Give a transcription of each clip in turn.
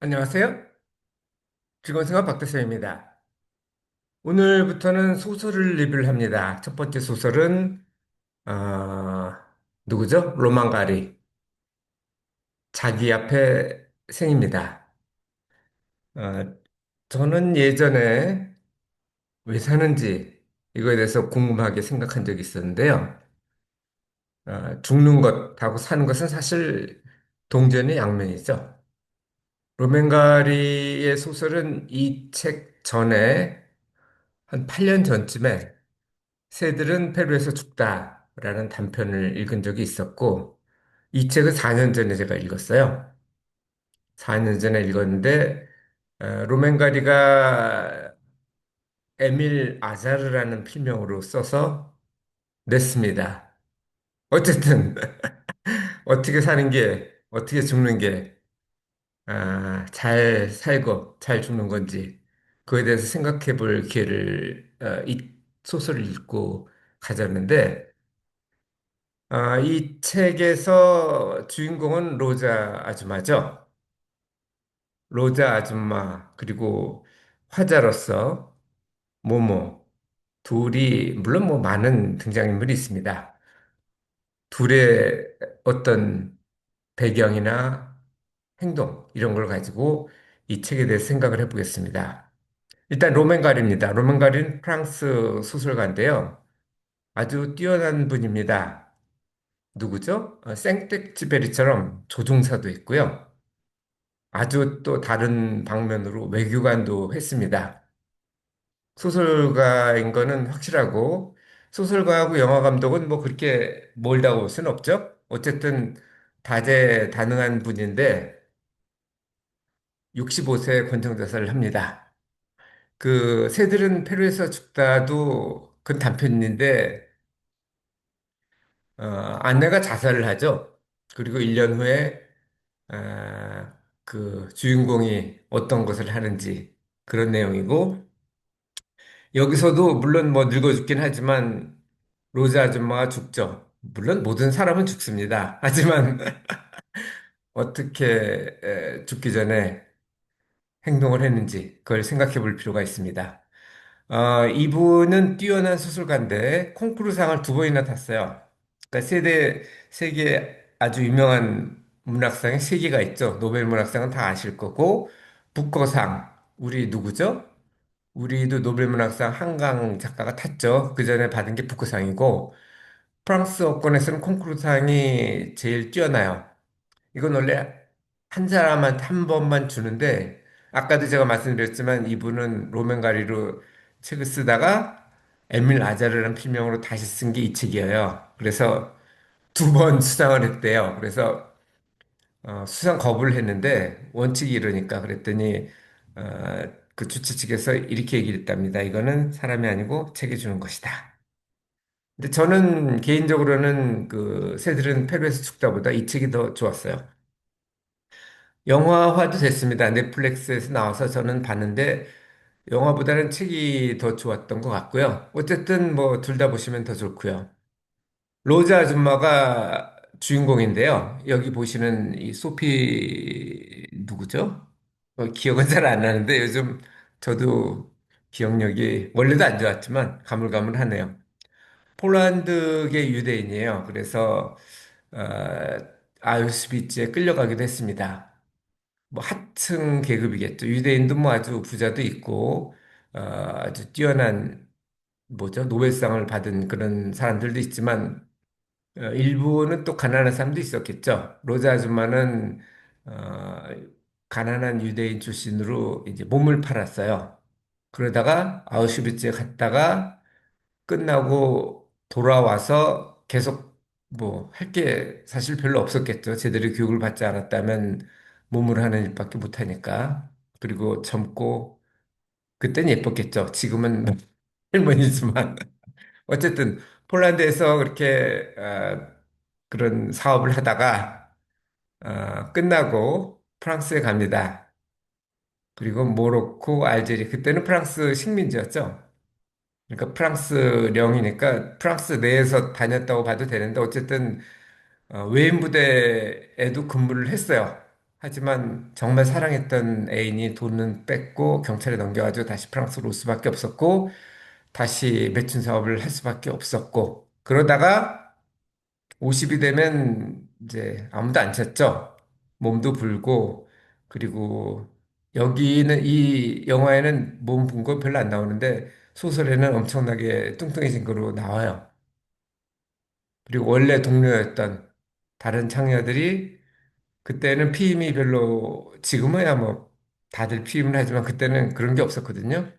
안녕하세요. 즐거운 생활 박대서입니다. 오늘부터는 소설을 리뷰를 합니다. 첫 번째 소설은 어, 누구죠? 로망가리. 자기 앞에 생입니다. 어, 저는 예전에 왜 사는지 이거에 대해서 궁금하게 생각한 적이 있었는데요. 죽는 것하고 사는 것은 사실 동전의 양면이죠. 로맨가리의 소설은 이 책 전에 한 8년 전쯤에 새들은 페루에서 죽다라는 단편을 읽은 적이 있었고, 이 책은 4년 전에 제가 읽었어요. 4년 전에 읽었는데, 로맨가리가 에밀 아자르라는 필명으로 써서 냈습니다. 어쨌든, 어떻게 사는 게, 어떻게 죽는 게, 잘 살고 잘 죽는 건지, 그에 대해서 생각해 볼 기회를, 이 소설을 읽고 가졌는데, 이 책에서 주인공은 로자 아줌마죠. 로자 아줌마, 그리고 화자로서 모모, 둘이, 물론 뭐 많은 등장인물이 있습니다. 둘의 어떤 배경이나 행동, 이런 걸 가지고 이 책에 대해서 생각을 해보겠습니다. 일단 로맨가리입니다. 로맨가리는 프랑스 소설가인데요. 아주 뛰어난 분입니다. 누구죠? 생텍쥐페리처럼 조종사도 있고요. 아주 또 다른 방면으로 외교관도 했습니다. 소설가인 거는 확실하고, 소설가하고 영화 감독은 뭐 그렇게 멀다고 볼 수는 없죠. 어쨌든 다재다능한 분인데 65세 권총자살을 합니다. 그 새들은 페루에서 죽다도 그건 단편인데, 아내가 자살을 하죠. 그리고 1년 후에 그 주인공이 어떤 것을 하는지 그런 내용이고, 여기서도 물론 뭐 늙어 죽긴 하지만 로즈 아줌마가 죽죠. 물론 모든 사람은 죽습니다. 하지만 어떻게 죽기 전에 행동을 했는지 그걸 생각해 볼 필요가 있습니다. 이분은 뛰어난 수술가인데 콩쿠르상을 2번이나 탔어요. 그러니까 세계 아주 유명한 문학상이 3개가 있죠. 노벨 문학상은 다 아실 거고, 부커상, 우리 누구죠? 우리도 노벨 문학상 한강 작가가 탔죠. 그 전에 받은 게 부커상이고, 프랑스 어권에서는 콩쿠르상이 제일 뛰어나요. 이건 원래 한 사람한테 한 번만 주는데, 아까도 제가 말씀드렸지만 이분은 로맨가리로 책을 쓰다가 에밀 아자르라는 필명으로 다시 쓴 게 이 책이에요. 그래서 2번 수상을 했대요. 그래서 수상 거부를 했는데 원칙이 이러니까 그랬더니 그 주최 측에서 이렇게 얘기를 했답니다. 이거는 사람이 아니고 책이 주는 것이다. 근데 저는 개인적으로는 그 새들은 페루에서 죽다보다 이 책이 더 좋았어요. 영화화도 됐습니다. 넷플릭스에서 나와서 저는 봤는데 영화보다는 책이 더 좋았던 것 같고요. 어쨌든 뭐 둘 다 보시면 더 좋고요. 로즈 아줌마가 주인공인데요. 여기 보시는 이 소피 누구죠? 기억은 잘 안 나는데 요즘 저도 기억력이 원래도 안 좋았지만 가물가물하네요. 폴란드계 유대인이에요. 그래서 어, 아우슈비츠에 끌려가기도 했습니다. 뭐 하층 계급이겠죠. 유대인도 뭐 아주 부자도 있고 아주 뛰어난 뭐죠? 노벨상을 받은 그런 사람들도 있지만 일부는 또 가난한 사람도 있었겠죠. 로자 아줌마는 어, 가난한 유대인 출신으로 이제 몸을 팔았어요. 그러다가 아우슈비츠에 갔다가 끝나고 돌아와서 계속 뭐 할 게 사실 별로 없었겠죠. 제대로 교육을 받지 않았다면 몸을 하는 일밖에 못하니까. 그리고 젊고 그땐 예뻤겠죠. 지금은 할머니지만 어쨌든 폴란드에서 그렇게 그런 사업을 하다가 끝나고 프랑스에 갑니다. 그리고 모로코, 알제리 그때는 프랑스 식민지였죠. 그러니까 프랑스령이니까 프랑스 내에서 다녔다고 봐도 되는데 어쨌든 외인 부대에도 근무를 했어요. 하지만 정말 사랑했던 애인이 돈은 뺏고 경찰에 넘겨가지고 다시 프랑스로 올 수밖에 없었고, 다시 매춘 사업을 할 수밖에 없었고, 그러다가 50이 되면 이제 아무도 안 찾죠. 몸도 불고, 그리고 여기는 이 영화에는 몸 분 거 별로 안 나오는데 소설에는 엄청나게 뚱뚱해진 거로 나와요. 그리고 원래 동료였던 다른 창녀들이 그때는 피임이 별로 지금은 뭐 다들 피임을 하지만 그때는 그런 게 없었거든요.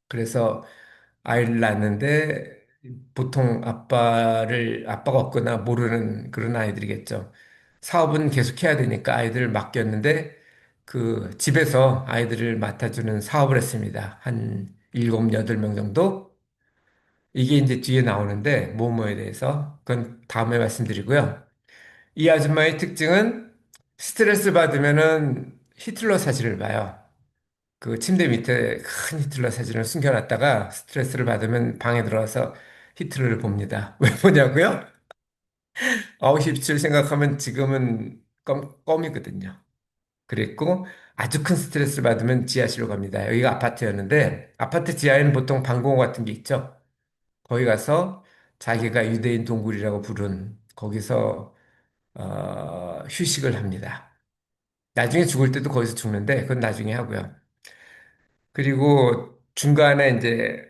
그래서 아이를 낳는데 보통 아빠가 없거나 모르는 그런 아이들이겠죠. 사업은 계속 해야 되니까 아이들을 맡겼는데 그 집에서 아이들을 맡아주는 사업을 했습니다. 한 일곱, 여덟 명 정도? 이게 이제 뒤에 나오는데 모모에 대해서 그건 다음에 말씀드리고요. 이 아줌마의 특징은 스트레스 받으면은 히틀러 사진을 봐요. 그 침대 밑에 큰 히틀러 사진을 숨겨놨다가 스트레스를 받으면 방에 들어와서 히틀러를 봅니다. 왜 보냐고요? 아우슈비츠를 생각하면 지금은 껌이거든요. 그랬고 아주 큰 스트레스를 받으면 지하실로 갑니다. 여기가 아파트였는데 아파트 지하에는 보통 방공호 같은 게 있죠. 거기 가서 자기가 유대인 동굴이라고 부른 거기서 휴식을 합니다. 나중에 죽을 때도 거기서 죽는데 그건 나중에 하고요. 그리고 중간에 이제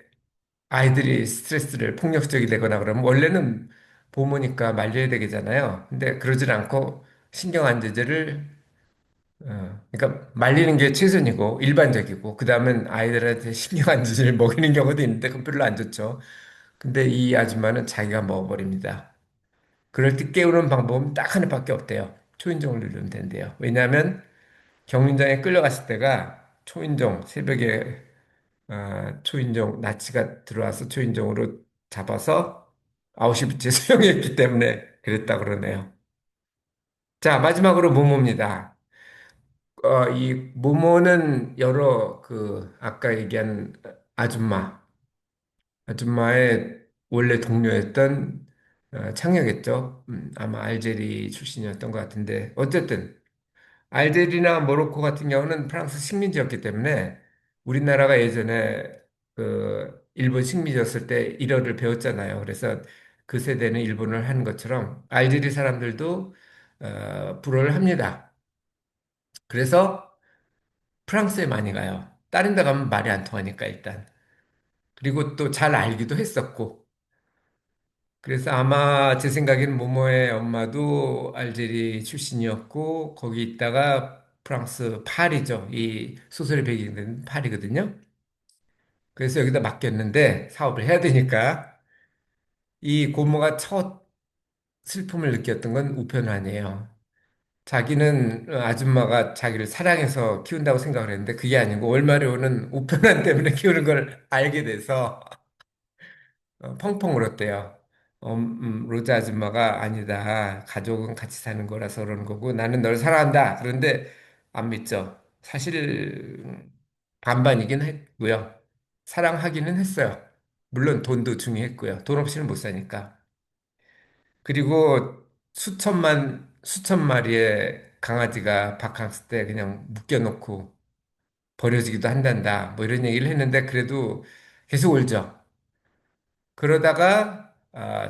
아이들이 스트레스를 폭력적이 되거나 그러면 원래는 부모니까 말려야 되잖아요. 근데 그러질 않고 신경 안제제를 그러니까 말리는 게 최선이고 일반적이고 그 다음엔 아이들한테 신경 안제제를 먹이는 경우도 있는데 그건 별로 안 좋죠. 근데 이 아줌마는 자기가 먹어버립니다. 그럴 때 깨우는 방법은 딱 하나밖에 없대요. 초인종을 누르면 된대요. 왜냐하면 경인장에 끌려갔을 때가 초인종 새벽에 초인종 나치가 들어와서 초인종으로 잡아서 아우슈비츠에 수용했기 때문에 그랬다 그러네요. 자, 마지막으로 모모입니다. 이 모모는 여러 그 아까 얘기한 아줌마의 원래 동료였던 창녀겠죠. 아마 알제리 출신이었던 것 같은데 어쨌든 알제리나 모로코 같은 경우는 프랑스 식민지였기 때문에 우리나라가 예전에 그 일본 식민지였을 때 일어를 배웠잖아요. 그래서 그 세대는 일본을 하는 것처럼 알제리 사람들도 불어를 합니다. 그래서 프랑스에 많이 가요. 다른 데 가면 말이 안 통하니까 일단. 그리고 또 잘 알기도 했었고. 그래서 아마 제 생각에는 모모의 엄마도 알제리 출신이었고 거기 있다가 프랑스 파리죠. 이 소설의 배경된 파리거든요. 그래서 여기다 맡겼는데 사업을 해야 되니까 이 고모가 첫 슬픔을 느꼈던 건 우편안이에요. 자기는 아줌마가 자기를 사랑해서 키운다고 생각을 했는데 그게 아니고 월말에 오는 우편안 때문에 키우는 걸 알게 돼서 펑펑 울었대요. 로즈 아줌마가 아니다. 가족은 같이 사는 거라서 그러는 거고 나는 널 사랑한다. 그런데 안 믿죠. 사실 반반이긴 했고요. 사랑하기는 했어요. 물론 돈도 중요했고요. 돈 없이는 못 사니까. 그리고 수천 마리의 강아지가 바캉스 때 그냥 묶여놓고 버려지기도 한단다. 뭐 이런 얘기를 했는데 그래도 계속 울죠. 그러다가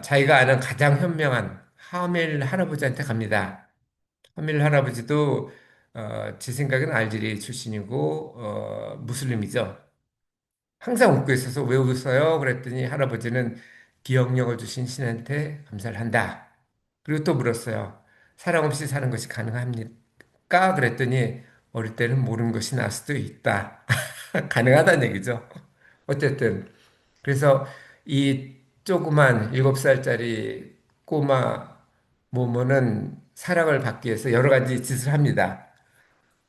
자기가 아는 가장 현명한 하멜 할아버지한테 갑니다. 하멜 할아버지도 제 생각엔 알제리 출신이고 무슬림이죠. 항상 웃고 있어서 왜 웃어요? 그랬더니 할아버지는 기억력을 주신 신한테 감사를 한다. 그리고 또 물었어요. 사랑 없이 사는 것이 가능합니까? 그랬더니 어릴 때는 모르는 것이 날 수도 있다. 가능하다는 얘기죠. 어쨌든 그래서 이 조그만 7살짜리 꼬마 모모는 사랑을 받기 위해서 여러 가지 짓을 합니다.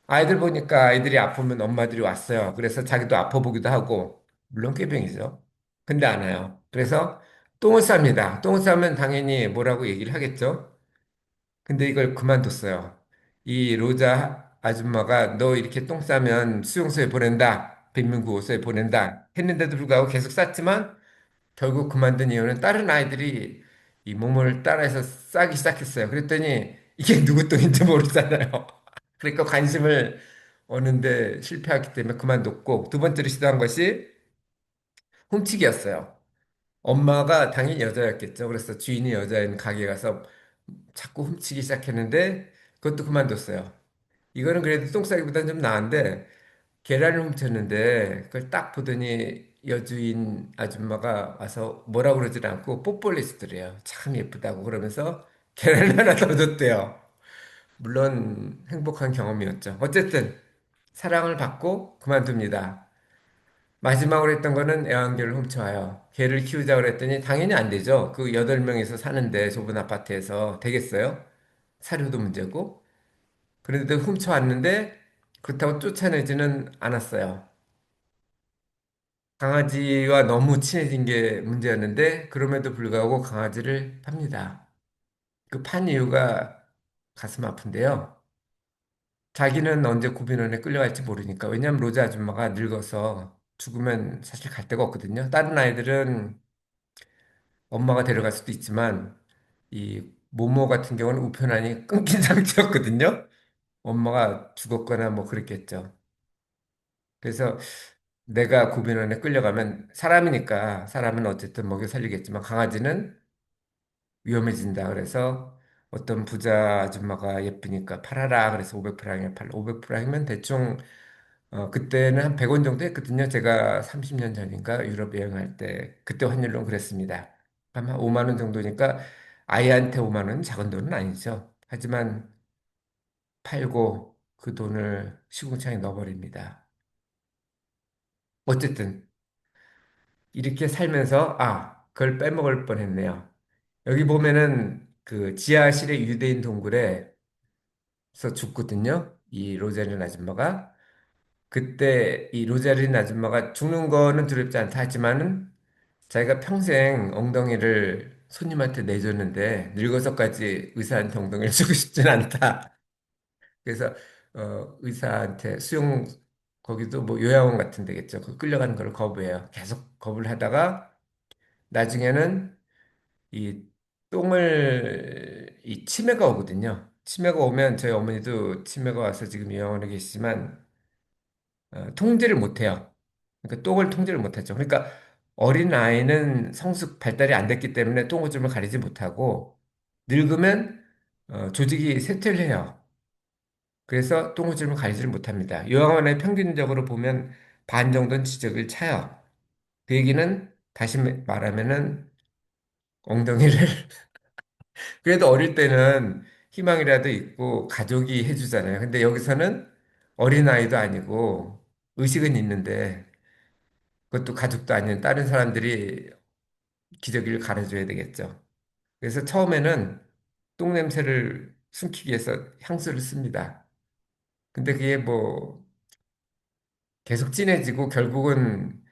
아이들 보니까 아이들이 아프면 엄마들이 왔어요. 그래서 자기도 아파 보기도 하고, 물론 꾀병이죠. 근데 안 와요. 그래서 똥을 쌉니다. 똥을 싸면 당연히 뭐라고 얘기를 하겠죠. 근데 이걸 그만뒀어요. 이 로자 아줌마가 너 이렇게 똥 싸면 수용소에 보낸다. 빈민구호소에 보낸다. 했는데도 불구하고 계속 쌌지만 결국 그만둔 이유는 다른 아이들이 이 몸을 따라해서 싸기 시작했어요. 그랬더니 이게 누구 똥인지 모르잖아요. 그러니까 관심을 얻는데 실패했기 때문에 그만뒀고 두 번째로 시도한 것이 훔치기였어요. 엄마가 당연히 여자였겠죠. 그래서 주인이 여자인 가게 가서 자꾸 훔치기 시작했는데 그것도 그만뒀어요. 이거는 그래도 똥 싸기보다는 좀 나은데 계란을 훔쳤는데 그걸 딱 보더니 여주인 아줌마가 와서 뭐라 그러질 않고 뽀뽀를 해주더래요. 참 예쁘다고 그러면서 계란을 하나 더 줬대요. 물론 행복한 경험이었죠. 어쨌든 사랑을 받고 그만둡니다. 마지막으로 했던 거는 애완개를 훔쳐와요. 개를 키우자 그랬더니 당연히 안 되죠. 그 8명이서 사는데 좁은 아파트에서 되겠어요? 사료도 문제고. 그런데도 훔쳐왔는데 그렇다고 쫓아내지는 않았어요. 강아지와 너무 친해진 게 문제였는데 그럼에도 불구하고 강아지를 팝니다. 그 판 이유가 가슴 아픈데요. 자기는 언제 구빈원에 끌려갈지 모르니까. 왜냐하면 로즈 아줌마가 늙어서 죽으면 사실 갈 데가 없거든요. 다른 아이들은 엄마가 데려갈 수도 있지만 이 모모 같은 경우는 우편안이 끊긴 상태였거든요. 엄마가 죽었거나 뭐 그랬겠죠. 그래서 내가 구빈원에 끌려가면 사람이니까 사람은 어쨌든 먹여 살리겠지만 강아지는 위험해진다. 그래서 어떤 부자 아줌마가 예쁘니까 팔아라. 그래서 500프랑에 팔 500프랑이면 대충 그때는 한 100원 정도 했거든요. 제가 30년 전인가 유럽 여행할 때 그때 환율로 그랬습니다. 아마 5만 원 정도니까 아이한테 5만 원은 작은 돈은 아니죠. 하지만 팔고 그 돈을 시궁창에 넣어버립니다. 어쨌든 이렇게 살면서 그걸 빼먹을 뻔했네요. 여기 보면은 그 지하실의 유대인 동굴에서 죽거든요. 이 로자린 아줌마가. 그때 이 로자린 아줌마가 죽는 거는 두렵지 않다 하지만은 자기가 평생 엉덩이를 손님한테 내줬는데 늙어서까지 의사한테 엉덩이를 주고 싶진 않다. 그래서 의사한테 수용 거기도 뭐 요양원 같은 데겠죠. 그 끌려가는 걸 거부해요. 계속 거부를 하다가 나중에는 이 똥을 이 치매가 오거든요. 치매가 오면 저희 어머니도 치매가 와서 지금 요양원에 계시지만 통제를 못해요. 그러니까 똥을 통제를 못하죠. 그러니까 어린 아이는 성숙 발달이 안 됐기 때문에 똥오줌을 가리지 못하고 늙으면 조직이 쇠퇴를 해요. 그래서 똥오줌을 가리지를 못합니다. 요양원에 평균적으로 보면 반 정도는 지적을 차요. 그 얘기는 다시 말하면은 엉덩이를 그래도 어릴 때는 희망이라도 있고 가족이 해주잖아요. 근데 여기서는 어린아이도 아니고 의식은 있는데 그것도 가족도 아닌 다른 사람들이 기저귀를 갈아줘야 되겠죠. 그래서 처음에는 똥 냄새를 숨기기 위해서 향수를 씁니다. 근데 그게 뭐 계속 진해지고 결국은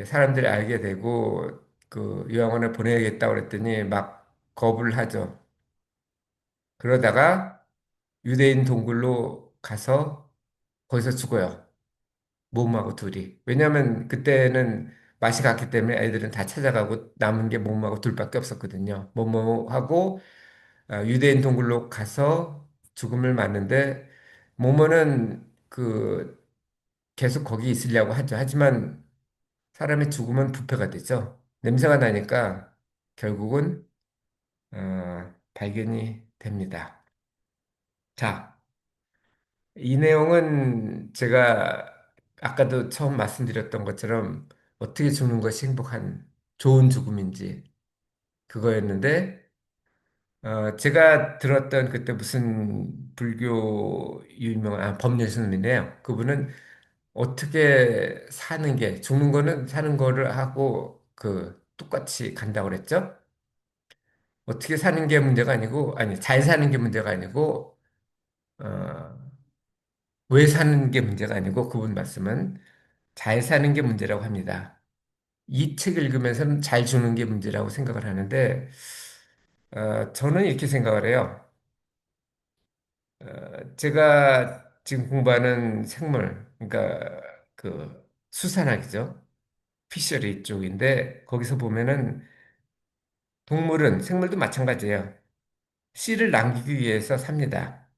사람들이 알게 되고 그 요양원에 보내야겠다고 그랬더니 막 거부를 하죠. 그러다가 유대인 동굴로 가서 거기서 죽어요. 몸하고 둘이. 왜냐하면 그때는 맛이 갔기 때문에 애들은 다 찾아가고 남은 게 몸하고 둘밖에 없었거든요. 모모하고 유대인 동굴로 가서 죽음을 맞는데 모모는 그 계속 거기 있으려고 하죠. 하지만 사람의 죽음은 부패가 되죠. 냄새가 나니까 결국은 발견이 됩니다. 자, 이 내용은 제가 아까도 처음 말씀드렸던 것처럼 어떻게 죽는 것이 행복한 좋은 죽음인지 그거였는데 제가 들었던 그때 무슨 불교 유명한 법률 스님인데요. 그분은 어떻게 사는 게 죽는 거는 사는 거를 하고 그 똑같이 간다고 그랬죠. 어떻게 사는 게 문제가 아니고 아니 잘 사는 게 문제가 아니고 어, 왜 사는 게 문제가 아니고 그분 말씀은 잘 사는 게 문제라고 합니다. 이 책 읽으면서는 잘 주는 게 문제라고 생각을 하는데, 저는 이렇게 생각을 해요. 제가 지금 공부하는 생물, 그러니까 그 수산학이죠. 피셔리 쪽인데, 거기서 보면은 동물은, 생물도 마찬가지예요. 씨를 남기기 위해서 삽니다.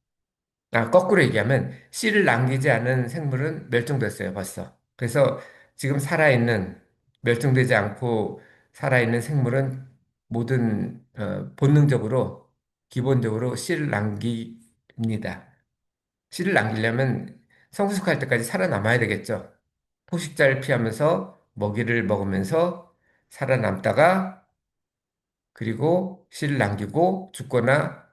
거꾸로 얘기하면 씨를 남기지 않은 생물은 멸종됐어요, 벌써. 그래서 지금 살아있는, 멸종되지 않고 살아있는 생물은 모든, 본능적으로, 기본적으로 씨를 남깁니다. 씨를 남기려면 성숙할 때까지 살아남아야 되겠죠. 포식자를 피하면서 먹이를 먹으면서 살아남다가 그리고 씨를 남기고 죽거나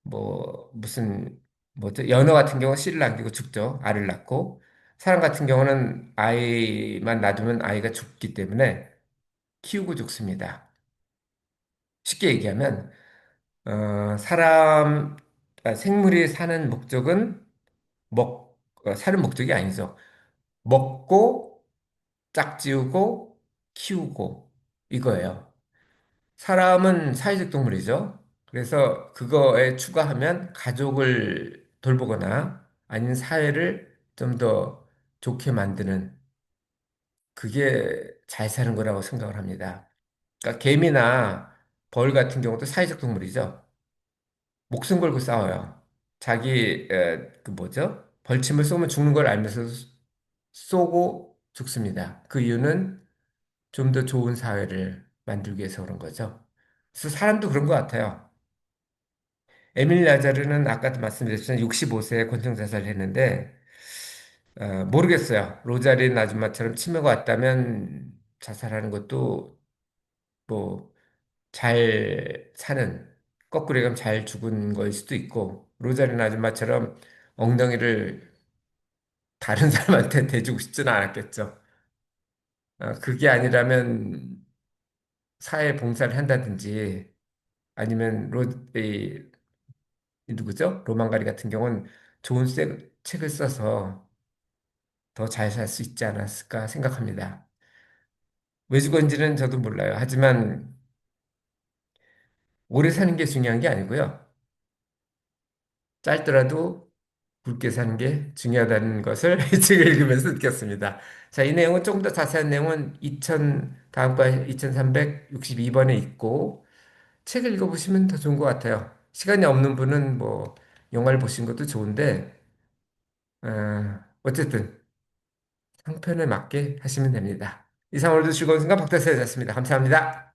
뭐 무슨 뭐죠? 연어 같은 경우는 씨를 남기고 죽죠. 알을 낳고 사람 같은 경우는 아이만 놔두면 아이가 죽기 때문에 키우고 죽습니다. 쉽게 얘기하면 생물이 사는 목적은 사는 목적이 아니죠. 먹고 짝지우고 키우고 이거예요. 사람은 사회적 동물이죠. 그래서 그거에 추가하면 가족을 돌보거나 아니면 사회를 좀 더 좋게 만드는 그게 잘 사는 거라고 생각을 합니다. 그러니까 개미나 벌 같은 경우도 사회적 동물이죠. 목숨 걸고 싸워요. 그 뭐죠? 벌침을 쏘면 죽는 걸 알면서 쏘고 죽습니다. 그 이유는 좀 더 좋은 사회를 만들기 위해서 그런 거죠. 그래서 사람도 그런 것 같아요. 에밀 라자르는 아까도 말씀드렸지만 65세에 권총 자살을 했는데 모르겠어요. 로자린 아줌마처럼 치매가 왔다면 자살하는 것도 뭐 잘 사는 거꾸로 얘기하면 잘 죽은 거일 수도 있고 로자린 아줌마처럼 엉덩이를 다른 사람한테 대주고 싶지는 않았겠죠. 그게 아니라면 사회 봉사를 한다든지 아니면 이 누구죠? 로망가리 같은 경우는 좋은 책을 써서 더 잘 살 수 있지 않았을까 생각합니다. 왜 죽었는지는 저도 몰라요. 하지만 오래 사는 게 중요한 게 아니고요. 짧더라도 굵게 사는 게 중요하다는 것을 이 책을 읽으면서 느꼈습니다. 자, 이 내용은 조금 더 자세한 내용은 다음과 2362번에 있고 책을 읽어보시면 더 좋은 것 같아요. 시간이 없는 분은 뭐 영화를 보신 것도 좋은데 어쨌든 형편에 맞게 하시면 됩니다. 이상 오늘도 즐거운 순간 박대서였습니다. 감사합니다.